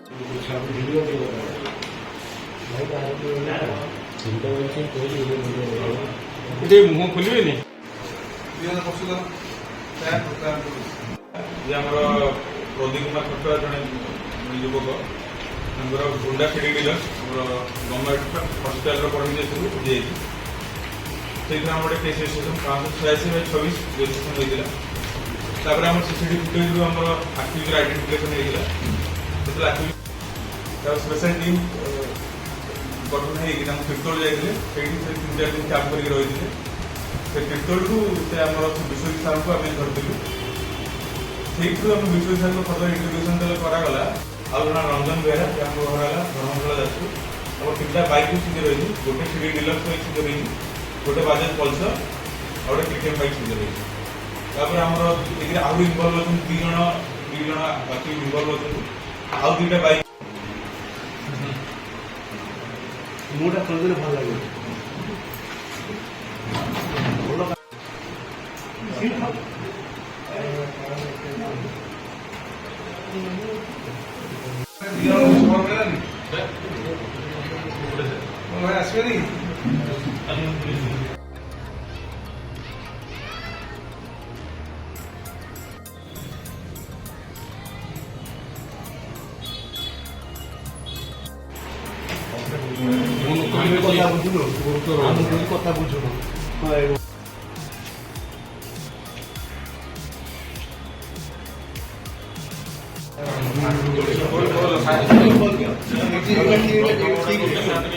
मुह खोलबेनि प्रदीप कुमार खट्टर जड़े युवक गुंडा खेड़ी डीलर गवर्नमेंट हस्पिटाल पढ़ी जाइए से गोटे केस रजिस्ट्रेशन 586/26 रजिस्ट्रेशन होता है। आम सीसीटी फुटेज आम आक्यूज आइडेंटिफिकेशन होता है। स्पेशल टीम गठन होती तीर्तोल जाते 3-4 दिन कैंप कर रही थे। तीर्तोल से आम विश्वजित सार को आम धरती से विश्वजित सार को फर्दर इंट्रोड्यूसन कराला। आउ जन रंजन बेहरा घर है धर्मशाला जाजपुर और 3टा बाइक भी सीधे रही गोटे सीडी डीलर बाइक सीधे रही गोटे बाजाज पल्सर और गोटे केटीएम बाइक सीधे रही। आहरी इनवल्व अच्छे 2 जन बाकी इनवल्व अच्छे आउ 2टा बाइक मुझे खोल भल लगे आसबे कथा बुझुन ठीक